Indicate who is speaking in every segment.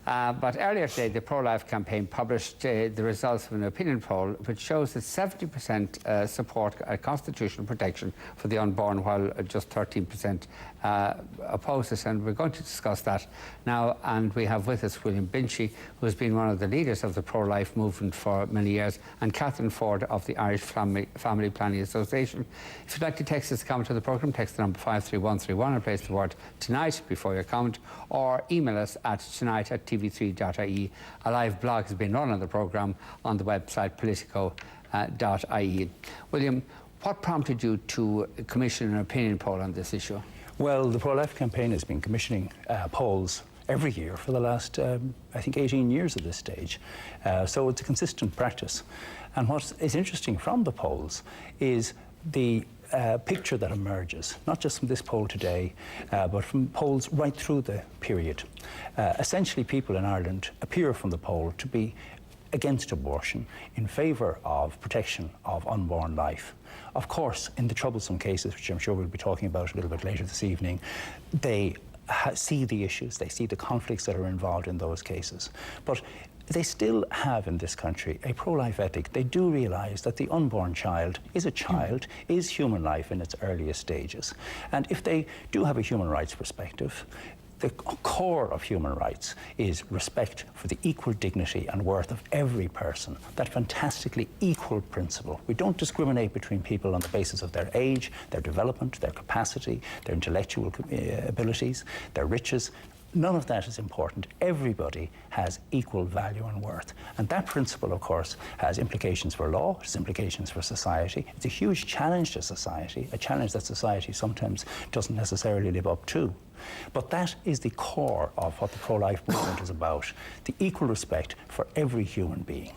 Speaker 1: But earlier today, the Pro-Life campaign published the results of an opinion poll which shows that 70% support constitutional protection for the unborn, while just 13% oppose it. And we're going to discuss that now. And we have with us William Binchy, who has been one of the leaders of the pro-life movement for many years, and Catherine Forde of the Irish Family Planning Association. If you'd like to text us a comment to the programme, text the number 53131 and place the word "tonight" before your comment, or email us at tonight@tv3.ie. A live blog has been run on the programme on the website politico.ie. William, what prompted you to commission an opinion poll on this issue?
Speaker 2: Well, the Pro-Life campaign has been commissioning polls every year for the last, I think, 18 years at this stage. So it's a consistent practice. And what is interesting from the polls is the picture that emerges, not just from this poll today, but from polls right through the period. Essentially, people in Ireland appear from the poll to be against abortion, in favour of protection of unborn life. Of course, in the troublesome cases, which I'm sure we'll be talking about a little bit later this evening, they see the issues, they see the conflicts that are involved in those cases. But they still have in this country a pro-life ethic. They do realise that the unborn child, is human life in its earliest stages. And if they do have a human rights perspective, the core of human rights is respect for the equal dignity and worth of every person, that fantastically equal principle. We don't discriminate between people on the basis of their age, their development, their capacity, their intellectual abilities, their riches. None of that is important. Everybody has equal value and worth. And that principle, of course, has implications for law, it has implications for society. It's a huge challenge to society, a challenge that society sometimes doesn't necessarily live up to. But that is the core of what the pro-life movement is about, the equal respect for every human being.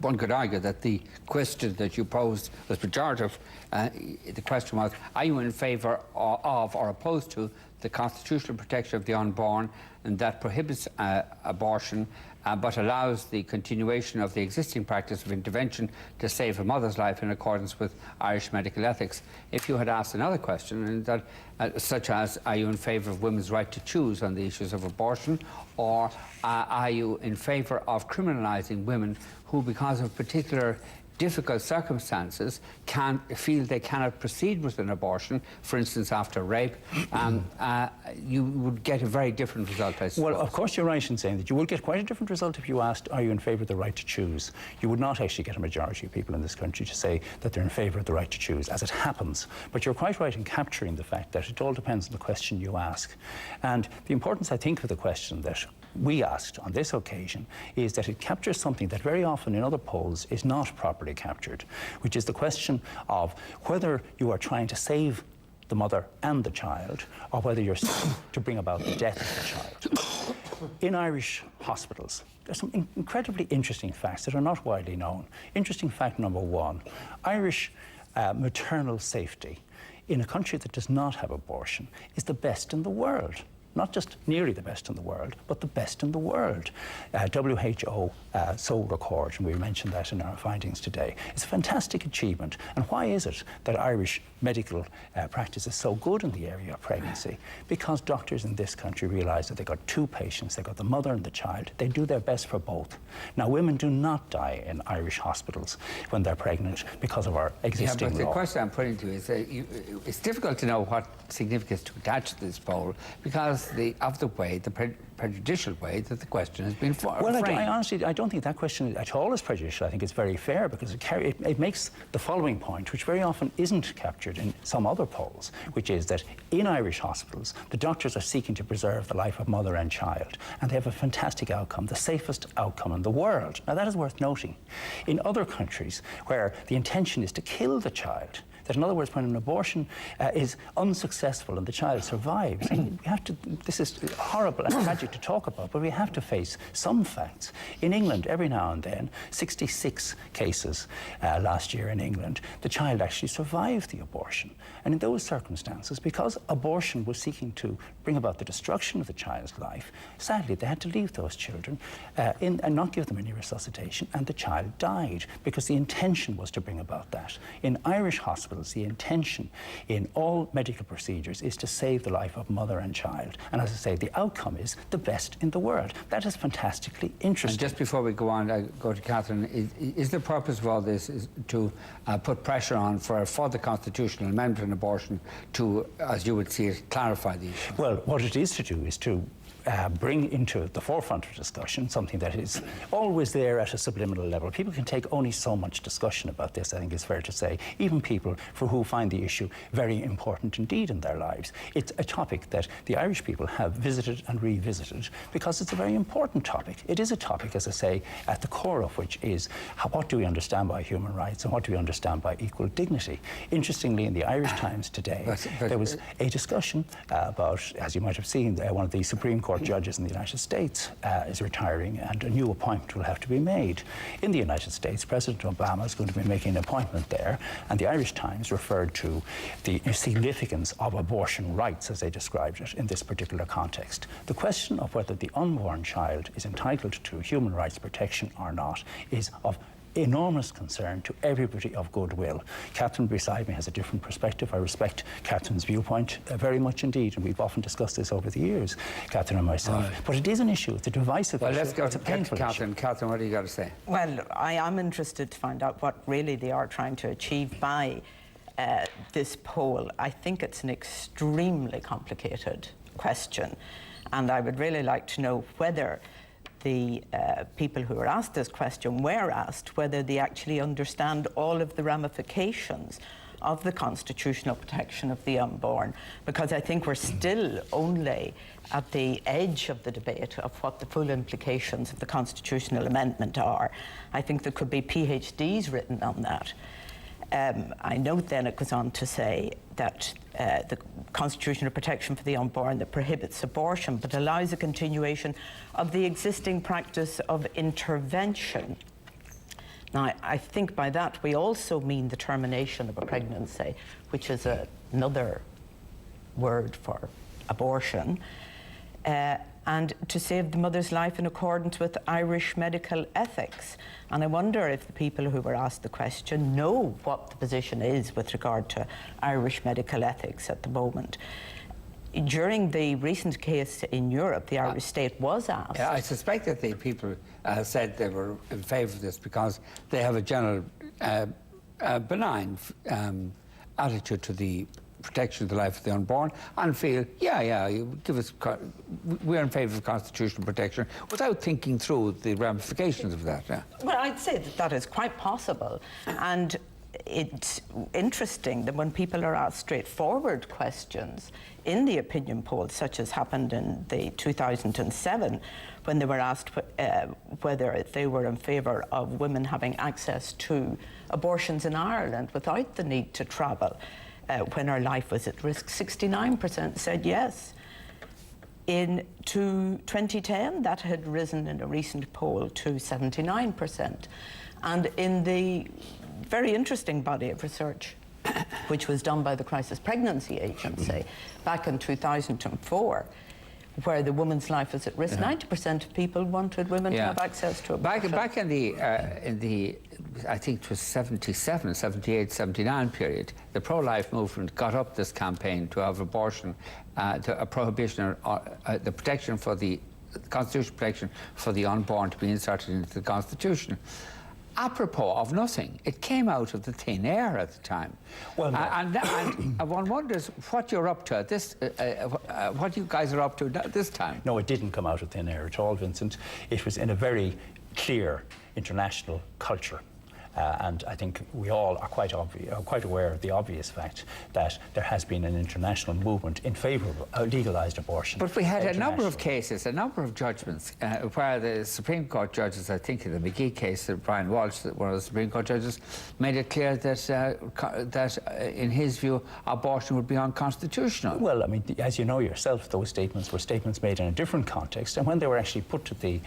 Speaker 1: One could argue that the question that you posed was pejorative. The question was, are you in favour of or opposed to the constitutional protection of the unborn, and that prohibits abortion but allows the continuation of the existing practice of intervention to save a mother's life in accordance with Irish medical ethics? If you had asked another question, and that, such as, are you in favour of women's right to choose on the issues of abortion, or are you in favour of criminalising women who, because of particular difficult circumstances, feel they cannot proceed with an abortion, for instance after rape, you would get a very different result, I suppose.
Speaker 2: Well, of course you're right in saying that. You would get quite a different result if you asked, are you in favour of the right to choose? You would not actually get a majority of people in this country to say that they're in favour of the right to choose, as it happens. But you're quite right in capturing the fact that it all depends on the question you ask. And the importance, I think, of the question that we asked on this occasion is that it captures something that very often in other polls is not properly captured, which is the question of whether you are trying to save the mother and the child, or whether you're seeking to bring about the death of the child. In Irish hospitals, there's some incredibly interesting facts that are not widely known. Interesting fact number one, Irish maternal safety in a country that does not have abortion is the best in the world. Not just nearly the best in the world, but the best in the world. WHO so records, and we mentioned that in our findings today. It's a fantastic achievement. And why is it that Irish medical practice is so good in the area of pregnancy? Because doctors in this country realise that they've got two patients, they've got the mother and the child. They do their best for both. Now, women do not die in Irish hospitals when they're pregnant because of our existing law.
Speaker 1: The question I'm putting to you is it's difficult to know what significance to attach to this poll because of the prejudicial way that the question has been framed.
Speaker 2: Well, I honestly don't think that question at all is prejudicial. I think it's very fair because it makes the following point, which very often isn't captured in some other polls, which is that in Irish hospitals, the doctors are seeking to preserve the life of mother and child, and they have a fantastic outcome, the safest outcome in the world. Now, that is worth noting. In other countries where the intention is to kill the child, that in other words, when an abortion is unsuccessful and the child survives, we have to, this is horrible and tragic to talk about, but we have to face some facts. In England, every now and then, 66 cases last year in England, the child actually survived the abortion. And in those circumstances, because abortion was seeking to bring about the destruction of the child's life, sadly, they had to leave those children and not give them any resuscitation, and the child died because the intention was to bring about that. In Irish hospitals, principles, the intention in all medical procedures is to save the life of mother and child. And as I say, the outcome is the best in the world. That is fantastically interesting.
Speaker 1: And just before we go on, I go to Catherine, is the purpose of all this is to put pressure on for the constitutional amendment on abortion to, as you would see it, clarify these?
Speaker 2: Well, what it is to do is to bring into the forefront of discussion something that is always there at a subliminal level. People can take only so much discussion about this, I think it's fair to say, even people for who find the issue very important indeed in their lives. It's a topic that the Irish people have visited and revisited because it's a very important topic. It is a topic, as I say, at the core of which is what do we understand by human rights and what do we understand by equal dignity. Interestingly, in the Irish Times today, there was a discussion about, as you might have seen, one of the Supreme Court judges in the United States is retiring and a new appointment will have to be made. In the United States, President Obama is going to be making an appointment there, and the Irish Times referred to the significance of abortion rights, as they described it, in this particular context. The question of whether the unborn child is entitled to human rights protection or not is of enormous concern to everybody of goodwill. Catherine beside me has a different perspective. I respect Catherine's viewpoint very much indeed, and we've often discussed this over the years, Catherine and myself. But it is an issue, it's a divisive issue.
Speaker 1: Well, let's go
Speaker 2: to
Speaker 1: Catherine. Catherine, what do you got to say?
Speaker 3: Well, I am interested to find out what really they are trying to achieve by this poll. I think it's an extremely complicated question, and I would really like to know whether the people who were asked this question were asked whether they actually understand all of the ramifications of the constitutional protection of the unborn, because I think we're still only at the edge of the debate of what the full implications of the constitutional amendment are. I think there could be PhDs written on that. I note then it goes on to say that the constitutional protection for the unborn that prohibits abortion but allows a continuation of the existing practice of intervention. Now, I think by that we also mean the termination of a pregnancy, which is another word for abortion, and to save the mother's life in accordance with Irish medical ethics. And I wonder if the people who were asked the question know what the position is with regard to Irish medical ethics at the moment. During the recent case in Europe, the Irish state was asked.
Speaker 1: I suspect that the people said they were in favour of this because they have a general benign attitude to the protection of the life of the unborn, and feel, you give us, we're in favour of constitutional protection, without thinking through the ramifications of that. Yeah.
Speaker 3: Well, I'd say that that is quite possible, and it's interesting that when people are asked straightforward questions in the opinion polls, such as happened in the 2007, when they were asked whether they were in favour of women having access to abortions in Ireland without the need to travel, when her life was at risk, 69% said yes. In 2010, that had risen in a recent poll to 79%. And in the very interesting body of research, which was done by the Crisis Pregnancy Agency back in 2004, where the woman's life is at risk, 90% of people wanted women to have access to abortion.
Speaker 1: Back in the I think it was 77, 78, 79 period, the pro-life movement got up this campaign to have abortion, to a prohibition, the protection for the constitutional protection for the unborn to be inserted into the Constitution. Apropos of nothing, it came out of the thin air at the time. Well, and one wonders what you're up to at this, what you guys are up to this time.
Speaker 2: No, it didn't come out of thin air at all, Vincent. It was in a very clear international culture. And I think we all are quite aware of the obvious fact that there has been an international movement in favour of legalised abortion.
Speaker 1: But we had a number of cases, a number of judgments, where the Supreme Court judges, I think in the McGee case, Brian Walsh, one of the Supreme Court judges, made it clear that in his view, abortion would be unconstitutional.
Speaker 2: Well, I mean, as you know yourself, those statements were statements made in a different context, and when they were actually put to the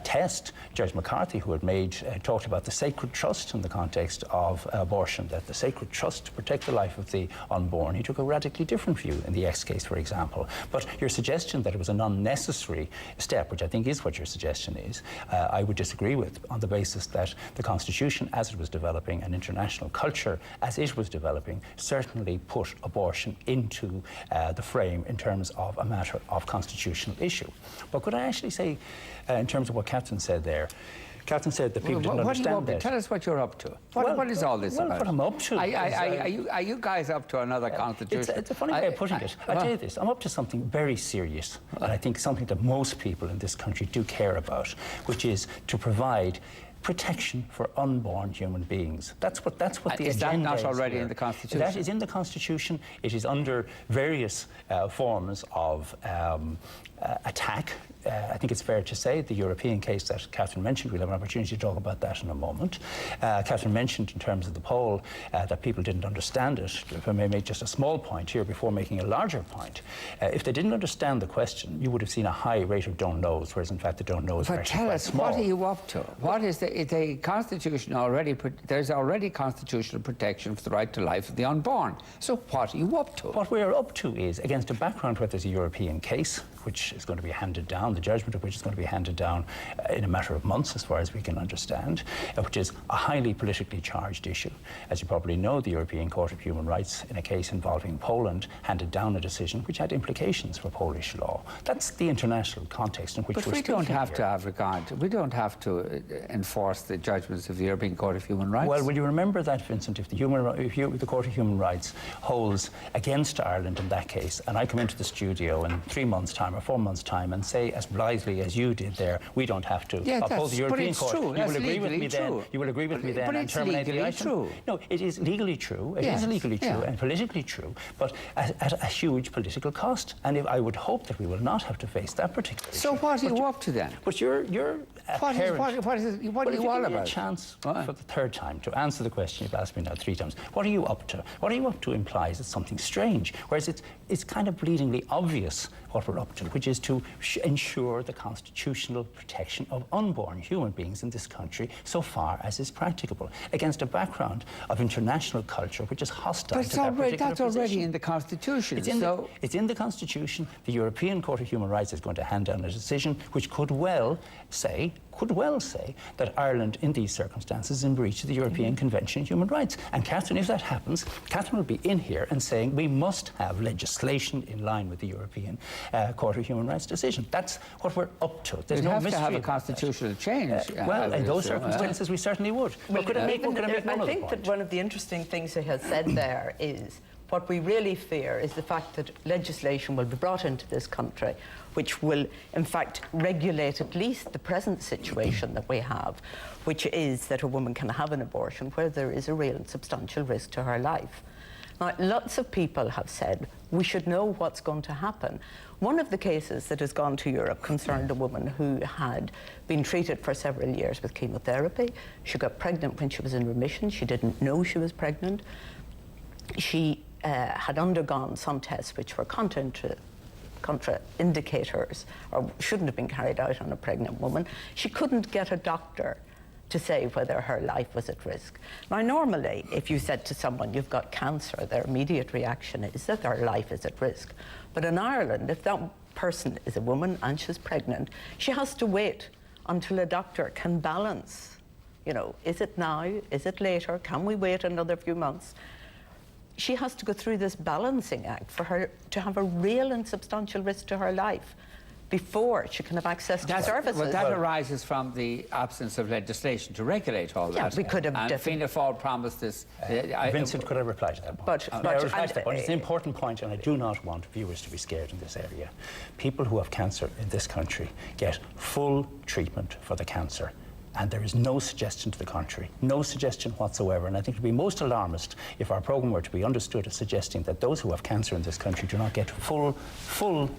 Speaker 2: test, Judge McCarthy, who had talked about the sacred trust trust in the context of abortion, that the sacred trust to protect the life of the unborn. He took a radically different view in the X case, for example. But your suggestion that it was an unnecessary step, which I think is what your suggestion is, I would disagree with, on the basis that the Constitution, as it was developing, and international culture, as it was developing, certainly put abortion into the frame in terms of a matter of constitutional issue. But could I actually say, in terms of what Catherine said there, Catherine said that people didn't understand that.
Speaker 1: Tell us what you're up to. What is all this about?
Speaker 2: What I'm up to.
Speaker 1: Are you guys up to another constitution?
Speaker 2: It's a funny way of putting it. I tell you this, I'm up to something very serious, and I think something that most people in this country do care about, which is to provide protection for unborn human beings. That's what the agenda is. Is that not already in the Constitution? That is in the Constitution. It is under various forms of attack. I think it's fair to say the European case that Catherine mentioned, we'll have an opportunity to talk about that in a moment. Catherine mentioned in terms of the poll that people didn't understand it. If I may make just a small point here before making a larger point, if they didn't understand the question, you would have seen a high rate of don't knows, whereas in fact the don't knows are actually quite small.
Speaker 1: What are you up to? What is the Constitution already? There's already constitutional protection for the right to life of the unborn. So what are you up to?
Speaker 2: What we are up to is, against a background where there's a European case, which is going to be handed down, the judgment of which is going to be handed down in a matter of months, as far as we can understand, which is a highly politically charged issue. As you probably know, the European Court of Human Rights, in a case involving Poland, handed down a decision which had implications for Polish law. That's the international context in which we're speaking.
Speaker 1: But we don't have to have regard to, we don't have to enforce the judgments of the European Court of Human Rights.
Speaker 2: Well, will you remember that, Vincent, if the Court of Human Rights holds against Ireland in that case, and I come into the studio in 3 months' time or 4 months' time and say as blithely as you did there, we don't have to uphold the European Court.
Speaker 1: True.
Speaker 2: You will agree with me then. You will agree with me then and terminate the item.
Speaker 1: True.
Speaker 2: No, it is legally true. It is legally true and politically true, but at a huge political cost. And I would hope that we will not have to face that particular issue.
Speaker 1: So what are you up to then?
Speaker 2: But you're
Speaker 1: what are you all about?
Speaker 2: A chance for the third time to answer the question you've asked me now 3 times. What are you up to? What are you up to implies it's something strange, whereas it's kind of bleedingly obvious what we're up to, which is to ensure the constitutional protection of unborn human beings in this country so far as is practicable, against a background of international culture which is hostile to that particular
Speaker 1: that's already in the Constitution.
Speaker 2: It's in the Constitution. The European Court of Human Rights is going to hand down a decision which could well say that Ireland, in these circumstances, is in breach of the European Convention on Human Rights. And Catherine, if that happens, Catherine will be in here and saying we must have legislation in line with the European Court of Human Rights decision. That's what we're up to. There's no mystery.
Speaker 1: We have to have a constitutional change.
Speaker 2: Well, in those circumstances, we certainly would.
Speaker 3: Well, I think that one of the interesting things he has said there is what we really fear is the fact that legislation will be brought into this country which will, in fact, regulate at least the present situation that we have, which is that a woman can have an abortion where there is a real and substantial risk to her life. Now, lots of people have said we should know what's going to happen. One of the cases that has gone to Europe concerned a woman who had been treated for several years with chemotherapy. She got pregnant when she was in remission. She didn't know she was pregnant. She had undergone some tests which were contraindicators or shouldn't have been carried out on a pregnant woman. She couldn't get a doctor to say whether her life was at risk. Now, normally, if you said to someone, you've got cancer, their immediate reaction is that their life is at risk. But in Ireland, if that person is a woman and she's pregnant, she has to wait until a doctor can balance, is it now, is it later, can we wait another few months? She has to go through this balancing act for her to have a real and substantial risk to her life before she can have access to services.
Speaker 1: Well, that arises from the absence of legislation to regulate all that.
Speaker 3: Yeah, we could have...
Speaker 1: And Fianna Fáil promised this...
Speaker 2: Vincent, could I reply to that point? It's an important point, and I do not want viewers to be scared in this area. People who have cancer in this country get full treatment for the cancer. And there is no suggestion to the contrary, no suggestion whatsoever. And I think it would be most alarmist if our programme were to be understood as suggesting that those who have cancer in this country do not get full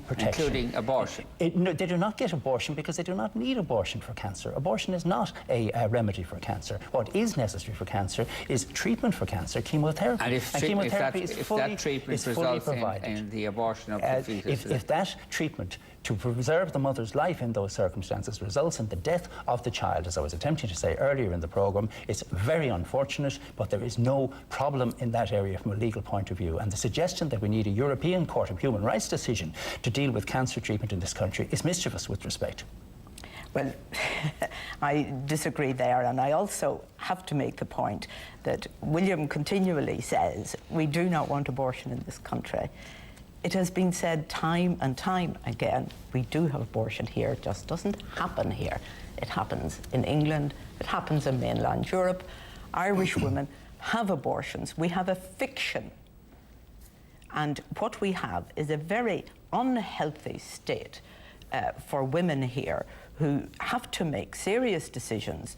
Speaker 2: protection.
Speaker 1: Including abortion.
Speaker 2: No, they do not get abortion because they do not need abortion for cancer. Abortion is not a remedy for cancer. What is necessary for cancer is treatment for cancer, chemotherapy.
Speaker 1: And if that treatment results in the abortion of the fetus.
Speaker 2: If that treatment to preserve the mother's life in those circumstances results in the death of the child, as I was attempting to say earlier in the programme. It's very unfortunate, but there is no problem in that area from a legal point of view. And the suggestion that we need a European Court of Human Rights decision to deal with cancer treatment in this country is mischievous with respect.
Speaker 3: Well, I disagree there, and I also have to make the point that William continually says we do not want abortion in this country. It has been said time and time again, we do have abortion here, it just doesn't happen here. It happens in England, it happens in mainland Europe. Irish women have abortions. We have a fiction. And what we have is a very unhealthy state for women here who have to make serious decisions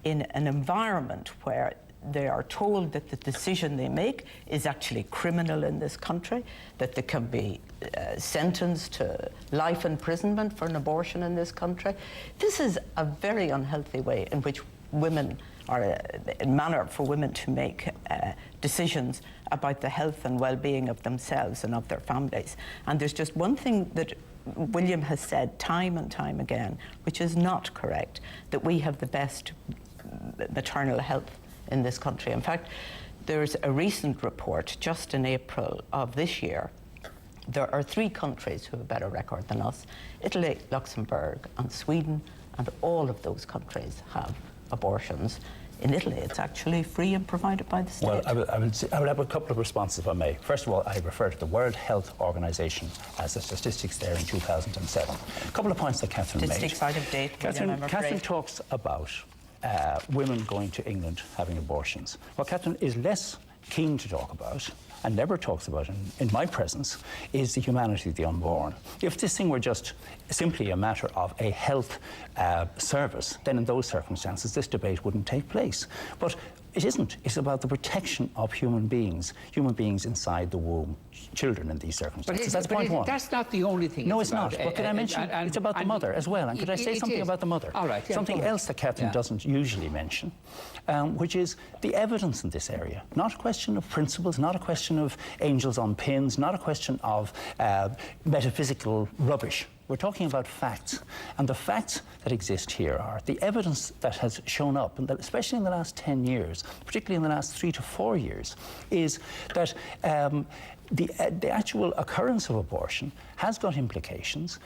Speaker 3: in an environment where they are told that the decision they make is actually criminal in this country, that they can be sentenced to life imprisonment for an abortion in this country. This is a very unhealthy way in which women, or a manner for women to make decisions about the health and well-being of themselves and of their families. And there's just one thing that William has said time and time again, which is not correct, that we have the best maternal health in this country. In fact, there's a recent report just in April of this year. There are 3 countries who have a better record than us: Italy, Luxembourg and Sweden, and all of those countries have abortions. In Italy, it's actually free and provided by the state.
Speaker 2: Well, I will have a couple of responses, if I may. First of all, I refer to the World Health Organization as the statistics there in 2007. A couple of points that Catherine made.
Speaker 3: Statistics out of date,
Speaker 2: Catherine talks about women going to England having abortions. What Catherine is less keen to talk about, and never talks about in my presence, is the humanity of the unborn. If this thing were just simply a matter of a health service, then in those circumstances this debate wouldn't take place. But it isn't. It's about the protection of human beings inside the womb, children in these circumstances. That's point one.
Speaker 1: That's not the only thing.
Speaker 2: No, it's not. But could I mention, it's about the mother as well. And could I say something about the mother?
Speaker 1: All right. Yeah,
Speaker 2: something else that Catherine doesn't usually mention, which is the evidence in this area. Not a question of principles, not a question of angels on pins, not a question of metaphysical rubbish. We're talking about facts, and the facts that exist here are the evidence that has shown up, and especially in the last 10 years, particularly in the last 3 to 4 years, is that the actual occurrence of abortion has got implications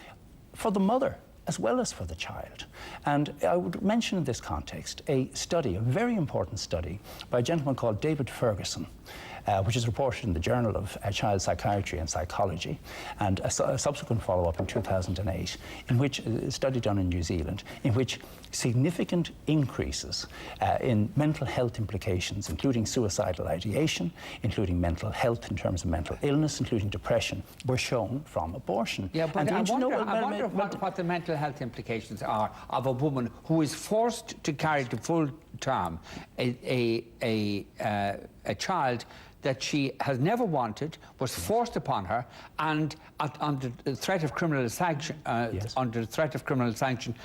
Speaker 2: for the mother as well as for the child. And I would mention in this context a study, a very important study, by a gentleman called David Ferguson, which is reported in the Journal of Child Psychiatry and Psychology, and a subsequent follow-up in 2008, in which a study done in New Zealand, in which significant increases in mental health implications, including suicidal ideation, including mental health in terms of mental illness, including depression, were shown from abortion.
Speaker 1: Yeah, but I wonder what the mental health implications are of a woman who is forced to carry to full term a child that she has never wanted, was forced upon her, and under the threat of criminal sanction,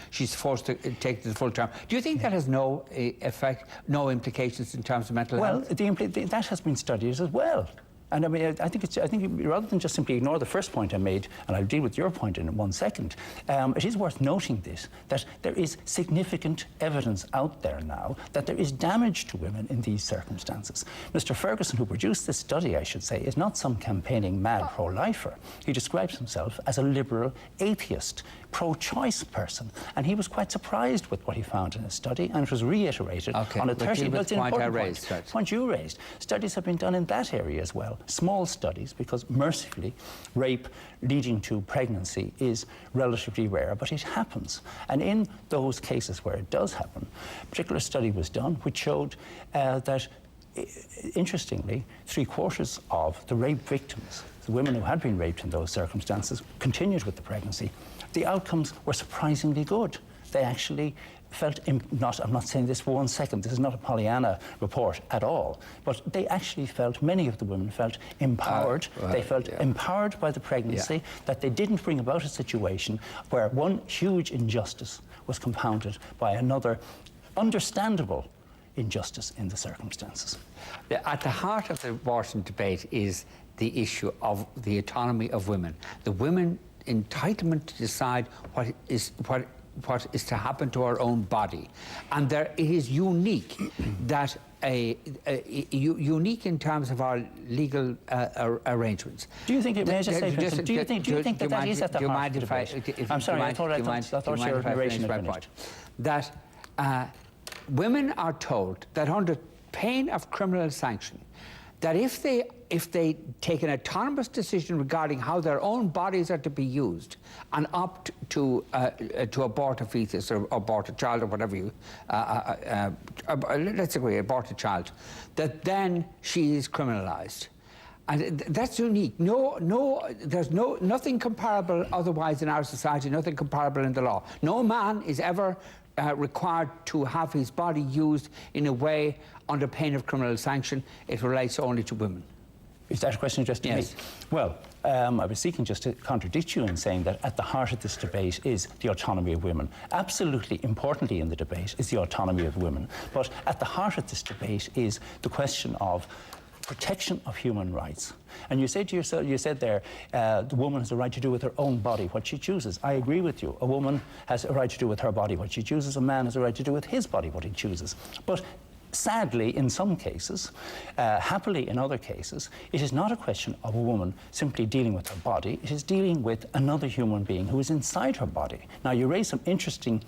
Speaker 1: she's forced to take the full term. Do you think that has no effect, no implications in terms of mental health?
Speaker 2: Well, that has been studied as well. And I mean, I think rather than just simply ignore the first point I made, and I'll deal with your point in 1 second, it is worth noting that there is significant evidence out there now that there is damage to women in these circumstances. Mr. Ferguson, who produced this study, I should say, is not some campaigning mad pro-lifer. He describes himself as a liberal atheist, pro-choice person, and he was quite surprised with what he found in his study, and it was reiterated on a 30 point you raised. Studies have been done in that area as well. Small studies, because mercifully rape leading to pregnancy is relatively rare, but it happens. And in those cases where it does happen, a particular study was done which showed that, interestingly, 3/4 of the rape victims, the women who had been raped in those circumstances, continued with the pregnancy. The outcomes were surprisingly good. They actually felt, I'm not saying this for 1 second, this is not a Pollyanna report at all, but they actually felt, many of the women felt empowered. They felt empowered by the pregnancy, that they didn't bring about a situation where one huge injustice was compounded by another understandable injustice in the circumstances.
Speaker 1: At the heart of the abortion debate is the issue of the autonomy of women. The women entitlement to decide what is to happen to our own body. And it is unique that unique in terms of our legal arrangements.
Speaker 2: Do you think it may just say, Vincent, do you think that is at the heart of the debate? I'm sorry, I thought your narration had finished.
Speaker 1: That women are told that under pain of criminal sanction, that if they take an autonomous decision regarding how their own bodies are to be used and opt to abort a fetus or abort a child or whatever let's agree, abort a child, that then she is criminalized. And that's unique. There's nothing comparable otherwise in our society, nothing comparable in the law. No man is ever required to have his body used in a way under pain of criminal sanction. It relates only to women.
Speaker 2: Is that a question just to me? Well, I was seeking just to contradict you in saying that at the heart of this debate is the autonomy of women. Absolutely importantly in the debate is the autonomy of women. But at the heart of this debate is the question of protection of human rights. And you said to yourself, you said there, the woman has a right to do with her own body what she chooses. I agree with you. A woman has a right to do with her body what she chooses. A man has a right to do with his body what he chooses. But sadly, in some cases, happily in other cases, it is not a question of a woman simply dealing with her body. It is dealing with another human being who is inside her body. Now, you raise some interesting,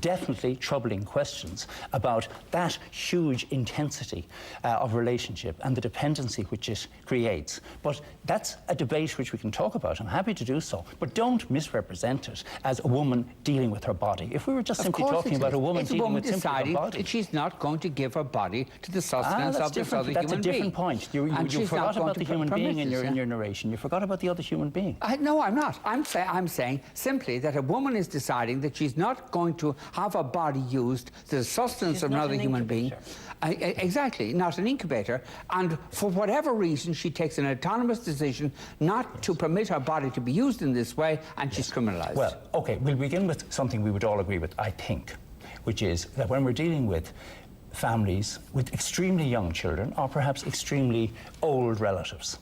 Speaker 2: definitely troubling questions about that huge intensity of relationship and the dependency which it creates. But that's a debate which we can talk about. I'm happy to do so. But don't misrepresent it as a woman dealing with her body. If we were just simply talking about a woman dealing with simply her body,
Speaker 1: that she's not going to give her body to the sustenance of this other human being.
Speaker 2: That's a different point. You forgot about the human being in your narration. You forgot about the other human being.
Speaker 1: No, I'm not. I'm saying simply that a woman is deciding that she's not going to have a body used to the sustenance of another human being. Exactly, not an incubator. And for whatever reason, she takes an autonomous decision not to permit her body to be used in this way, and she's criminalised.
Speaker 2: Well, OK, we'll begin with something we would all agree with, I think, which is that when we're dealing with families with extremely young children, or perhaps extremely old relatives,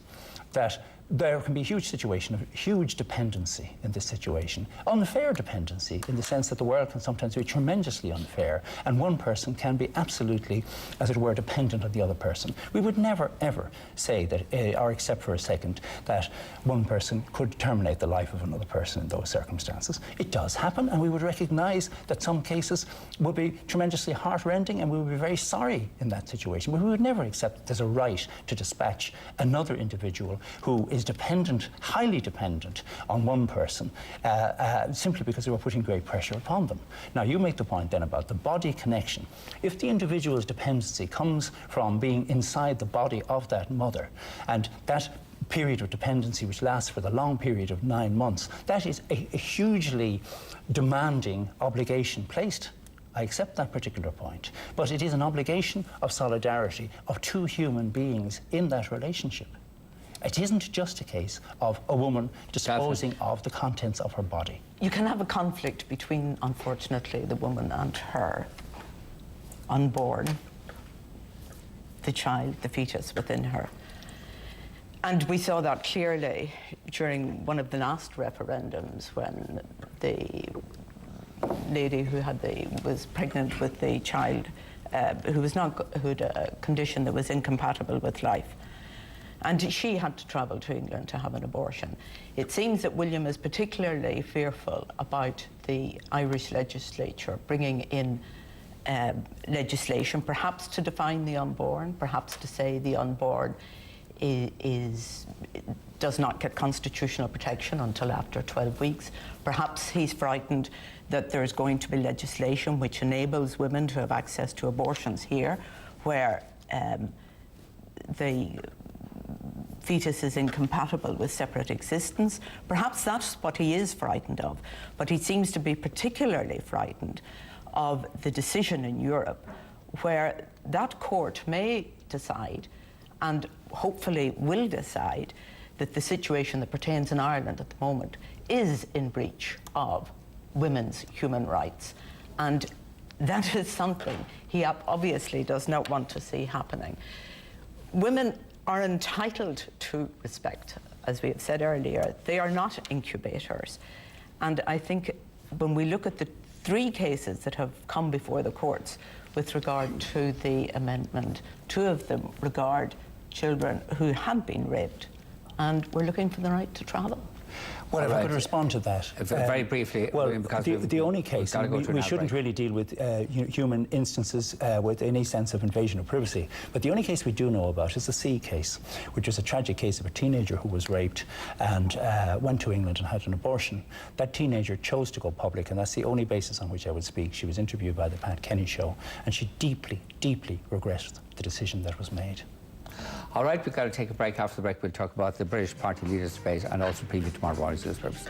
Speaker 2: that there can be a huge situation of huge dependency in this situation. Unfair dependency in the sense that the world can sometimes be tremendously unfair and one person can be absolutely, as it were, dependent on the other person. We would never, ever say that, or accept for a second, that one person could terminate the life of another person in those circumstances. It does happen, and we would recognise that some cases would be tremendously heartrending and we would be very sorry in that situation. But we would never accept that there's a right to dispatch another individual who is dependent, highly dependent on one person, simply because they were putting great pressure upon them. Now, you make the point then about the body connection. If the individual's dependency comes from being inside the body of that mother, and that period of dependency which lasts for the long period of 9 months, that is a hugely demanding obligation placed. I accept that particular point, but it is an obligation of solidarity of two human beings in that relationship. It isn't just a case of a woman disposing of the contents of her body.
Speaker 3: You can have a conflict between, unfortunately, the woman and her unborn, the child, the fetus within her. And we saw that clearly during one of the last referendums when the lady who was pregnant with the child, who had a condition that was incompatible with life. And she had to travel to England to have an abortion. It seems that William is particularly fearful about the Irish legislature bringing in legislation, perhaps to define the unborn, perhaps to say the unborn does not get constitutional protection until after 12 weeks. Perhaps he's frightened that there's going to be legislation which enables women to have access to abortions here, where the fetus is incompatible with separate existence. Perhaps that's what he is frightened of, but he seems to be particularly frightened of the decision in Europe where that court may decide, and hopefully will decide, that the situation that pertains in Ireland at the moment is in breach of women's human rights. And that is something he obviously does not want to see happening. Women are entitled to respect as we have said earlier, they are not incubators. And I think when we look at the 3 cases that have come before the courts with regard to the amendment, 2 of them regard children who had been raped, and we're looking for the right to travel.
Speaker 2: Well, if I could respond to that.
Speaker 1: Very briefly.
Speaker 2: Well,
Speaker 1: because
Speaker 2: the only case, we shouldn't really deal with human instances with any sense of invasion of privacy, but the only case we do know about is the C case, which is a tragic case of a teenager who was raped and went to England and had an abortion. That teenager chose to go public, and that's the only basis on which I would speak. She was interviewed by the Pat Kenny show, and she deeply, deeply regrets the decision that was made.
Speaker 1: All right, we've got to take a break. After the break, we'll talk about the British party leaders debate and also preview tomorrow morning's newspapers.